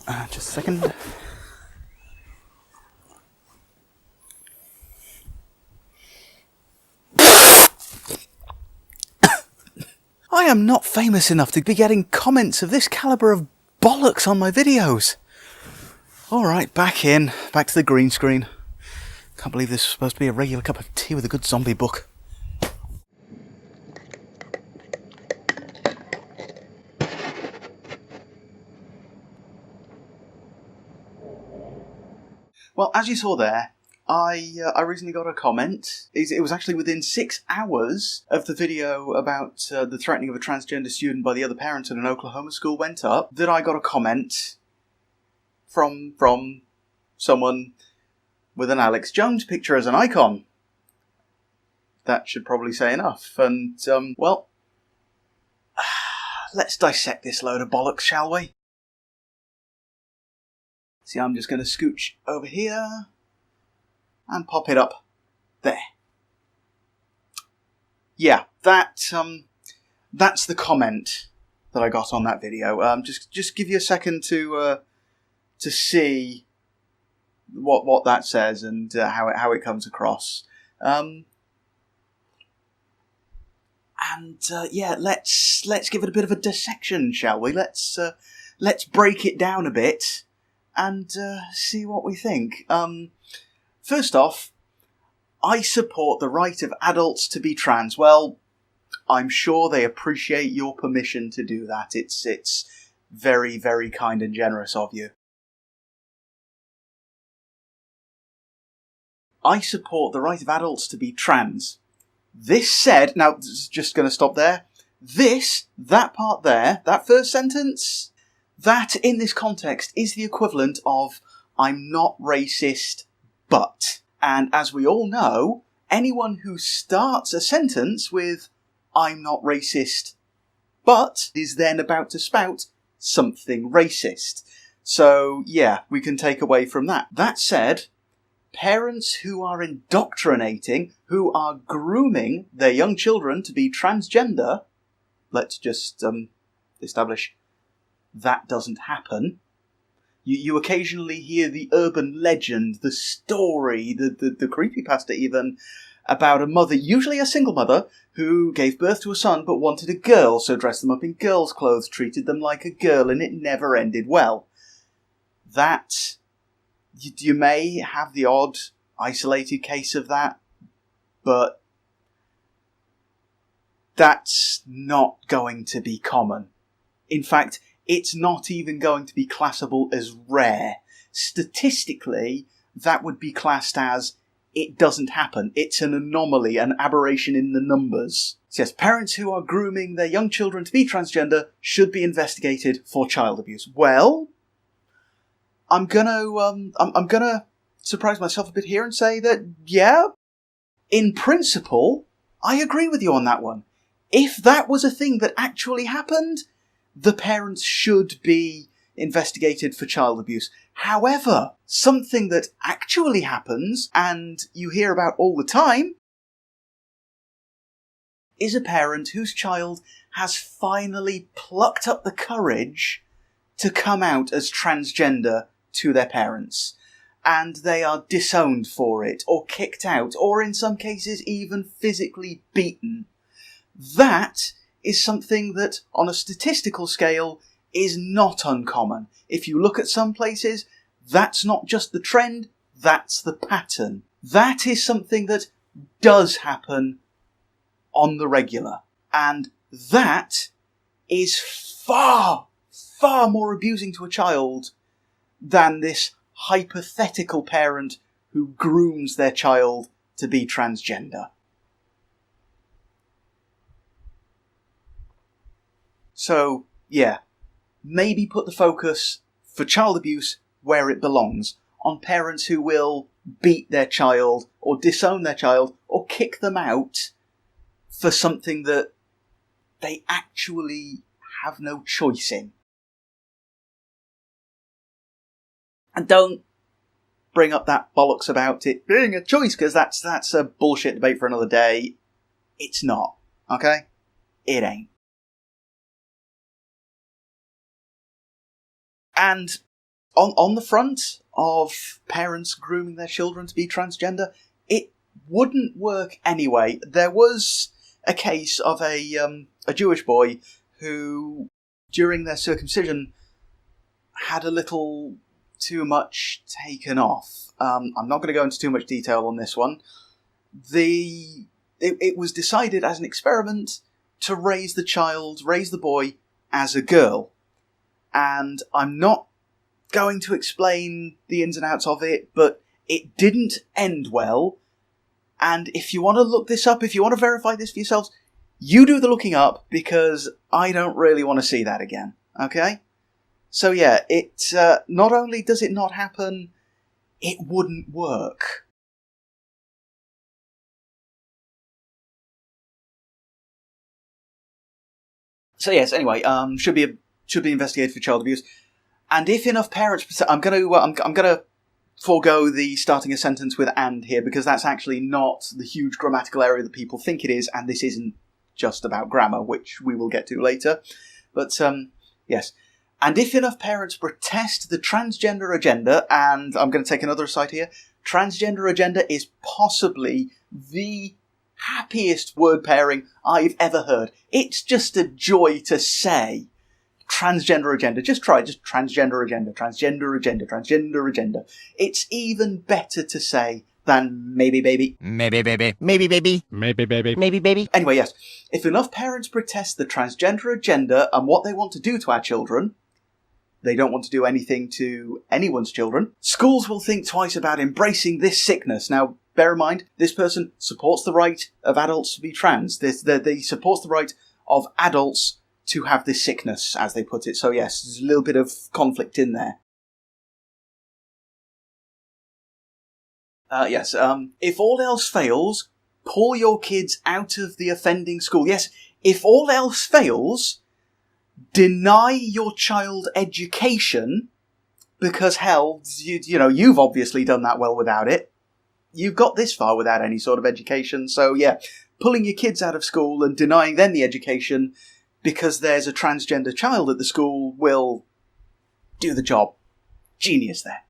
Just a second. I am not famous enough to be getting comments of this calibre of bollocks on my videos. Alright, back to the green screen. Can't believe this was supposed to be a regular cup of tea with a good zombie book. Well, as you saw there, I recently got a comment. It was actually within 6 hours of the video about the threatening of a transgender student by the other parent at an Oklahoma school went up, that I got a comment from someone with an Alex Jones picture as an icon. That should probably say enough. And, well, let's dissect this load of bollocks, shall we? See, I'm just going to scooch over here and pop it up there. Yeah, that's the comment that I got on that video. Just give you a second to see what that says and how it comes across. Yeah, let's give it a bit of a dissection, shall we? Let's break it down a bit and see what we think. First off, I support the right of adults to be trans. Well, I'm sure they appreciate your permission to do that. It's very, very kind and generous of you. I support the right of adults to be trans. This said, now, just going to stop there. That part there, that first sentence, that in this context is the equivalent of I'm not racist, but. And as we all know, anyone who starts a sentence with I'm not racist, but is then about to spout something racist. So, yeah, we can take away from that. That said, parents who are indoctrinating, who are grooming their young children to be transgender, let's just establish that doesn't happen. You occasionally hear the urban legend, the story, the creepypasta even, about a mother, usually a single mother, who gave birth to a son but wanted a girl, so dressed them up in girls' clothes, treated them like a girl, and it never ended well. That, you may have the odd isolated case of that, but that's not going to be common. In fact, it's not even going to be classable as rare. Statistically, that would be classed as it doesn't happen. It's an anomaly, an aberration in the numbers. So yes, parents who are grooming their young children to be transgender should be investigated for child abuse. Well, I'm gonna surprise myself a bit here and say that, yeah, in principle, I agree with you on that one. If that was a thing that actually happened, the parents should be investigated for child abuse. However, something that actually happens, and you hear about all the time, is a parent whose child has finally plucked up the courage to come out as transgender to their parents. And they are disowned for it, or kicked out, or in some cases even physically beaten. That is something that, on a statistical scale, is not uncommon. If you look at some places, that's not just the trend, that's the pattern. That is something that does happen on the regular. And that is far, far more abusing to a child than this hypothetical parent who grooms their child to be transgender. So, yeah, maybe put the focus for child abuse where it belongs, on parents who will beat their child, or disown their child, or kick them out for something that they actually have no choice in. And don't bring up that bollocks about it being a choice, because that's a bullshit debate for another day. It's not, okay? It ain't. And on the front of parents grooming their children to be transgender, it wouldn't work anyway. There was a case of a Jewish boy who, during their circumcision, had a little too much taken off. I'm not going to go into too much detail on this one. It was decided as an experiment to raise the boy, as a girl. And I'm not going to explain the ins and outs of it, but it didn't end well. And if you want to look this up, if you want to verify this for yourselves, you do the looking up, because I don't really want to see that again. Okay? So yeah, it not only does it not happen, it wouldn't work. So yes, anyway, should be investigated for child abuse. And if enough parents, I'm gonna forego the starting a sentence with "and" here, because that's actually not the huge grammatical area that people think it is, and this isn't just about grammar, which we will get to later. But yes, and if enough parents protest the transgender agenda, and I'm going to take another aside here, transgender agenda is possibly the happiest word pairing I've ever heard. It's just a joy to say. Transgender agenda. Just try it. Just transgender agenda, transgender agenda, transgender agenda. It's even better to say than maybe baby. Maybe baby. Maybe baby. Maybe baby. Maybe baby. Anyway, yes. If enough parents protest the transgender agenda and what they want to do to our children, they don't want to do anything to anyone's children, schools will think twice about embracing this sickness. Now, bear in mind, this person supports the right of adults to be trans. They supports the right of adults to have this sickness, as they put it. So yes, there's a little bit of conflict in there. Yes, if all else fails, pull your kids out of the offending school. Yes, if all else fails, deny your child education, because hell, you've obviously done that well without it. You've got this far without any sort of education, so yeah, pulling your kids out of school and denying them the education because there's a transgender child at the school will do the job. Genius there.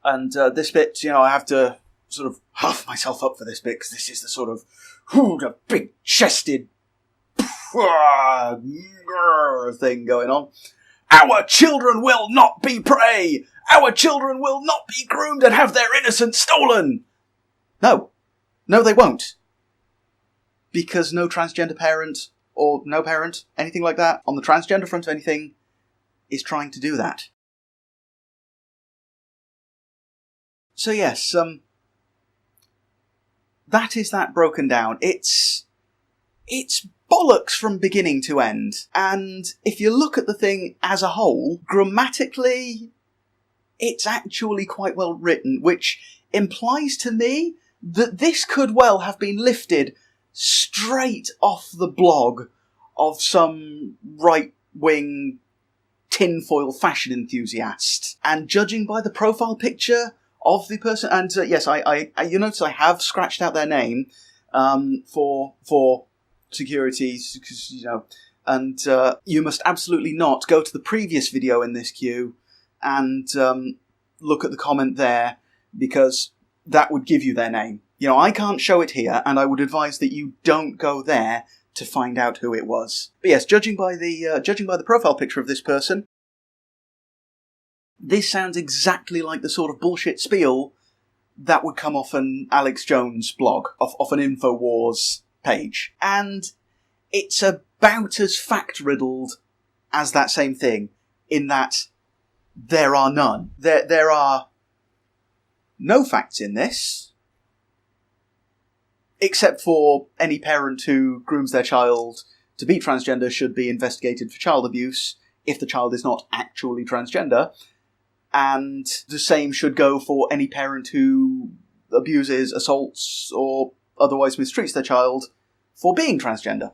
And this bit, I have to sort of huff myself up for this bit, because this is the sort of, the big-chested thing going on. Our children will not be prey! Our children will not be groomed and have their innocence stolen! No, they won't. Because no transgender parent, or no parent, anything like that, on the transgender front of anything, is trying to do that. So yes, that is that broken down. It's bollocks from beginning to end. And if you look at the thing as a whole, grammatically, it's actually quite well written, which implies to me that this could well have been lifted straight off the blog of some right-wing tinfoil fashion enthusiast. And judging by the profile picture of the person, and yes, you notice I have scratched out their name for security, because and you must absolutely not go to the previous video in this queue and look at the comment there, because that would give you their name. I can't show it here, and I would advise that you don't go there to find out who it was. But yes, judging by the profile picture of this person, this sounds exactly like the sort of bullshit spiel that would come off an Alex Jones blog, off an InfoWars page. And it's about as fact-riddled as that same thing, in that there are none. There are no facts in this, except for any parent who grooms their child to be transgender should be investigated for child abuse if the child is not actually transgender. And the same should go for any parent who abuses, assaults, or otherwise mistreats their child for being transgender.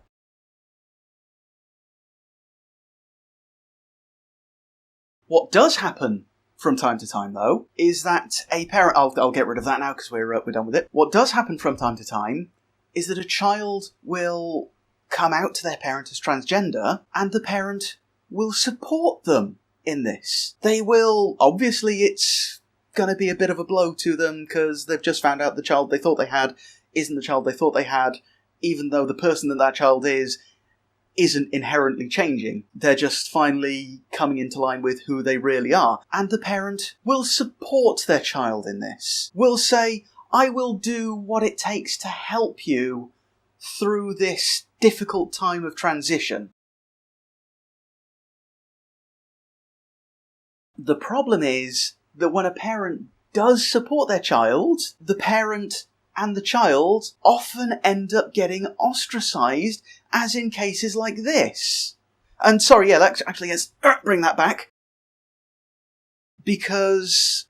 What does happen from time to time, though, is that a parent... I'll get rid of that now, because we're done with it. What does happen from time to time is that a child will come out to their parent as transgender, and the parent will support them in this. They will, obviously it's going to be a bit of a blow to them because they've just found out the child they thought they had isn't the child they thought they had, even though the person that child isn't inherently changing. They're just finally coming into line with who they really are. And the parent will support their child in this. Will say, I will do what it takes to help you through this difficult time of transition. The problem is that when a parent does support their child, the parent and the child often end up getting ostracised, as in cases like this. And sorry, yeah, let's bring that back. Because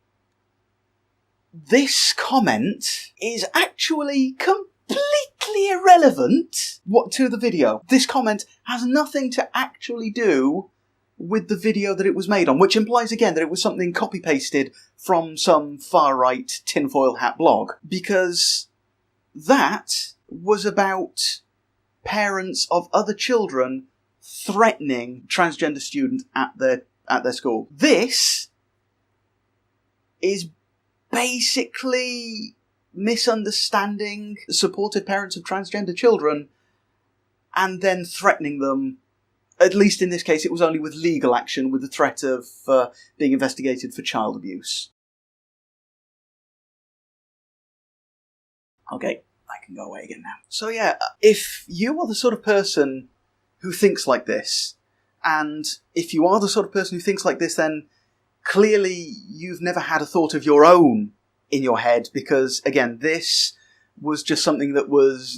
this comment is actually completely irrelevant to the video. This comment has nothing to actually do with the video that it was made on, which implies again that it was something copy-pasted from some far-right tinfoil hat blog, because that was about parents of other children threatening transgender students at their school. This is basically misunderstanding supportive parents of transgender children and then threatening them. At least in this case, it was only with legal action, with the threat of being investigated for child abuse. Okay, I can go away again now. So yeah, if you are the sort of person who thinks like this, and if you are the sort of person who thinks like this, then clearly you've never had a thought of your own in your head, because, again, this was just something that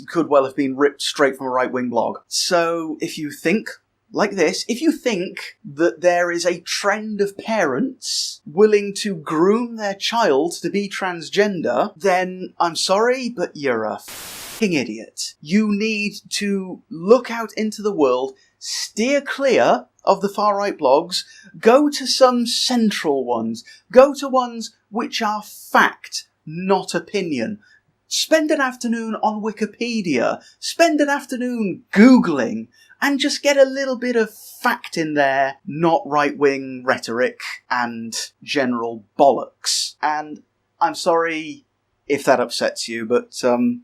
could well have been ripped straight from a right-wing blog. So if you think like this, if you think that there is a trend of parents willing to groom their child to be transgender, then I'm sorry, but you're a f***ing idiot. You need to look out into the world, steer clear of the far-right blogs, go to some central ones, go to ones which are fact, not opinion. Spend an afternoon on Wikipedia, spend an afternoon Googling, and just get a little bit of fact in there, not right-wing rhetoric and general bollocks. And I'm sorry if that upsets you, but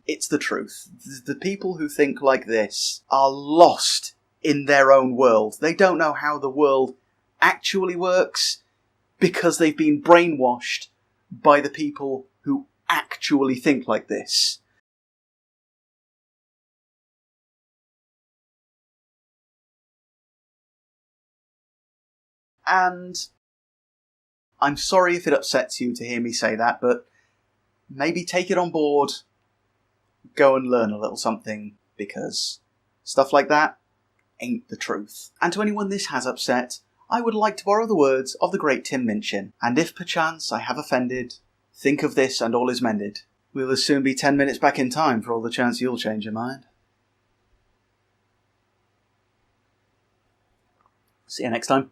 it's the truth. The people who think like this are lost in their own world. They don't know how the world actually works because they've been brainwashed by the people who actually think like this. And I'm sorry if it upsets you to hear me say that, but maybe take it on board, go and learn a little something, because stuff like that ain't the truth. And to anyone this has upset, I would like to borrow the words of the great Tim Minchin. And if perchance I have offended, think of this and all is mended. We'll as soon be 10 minutes back in time for all the chance you'll change your mind. See you next time.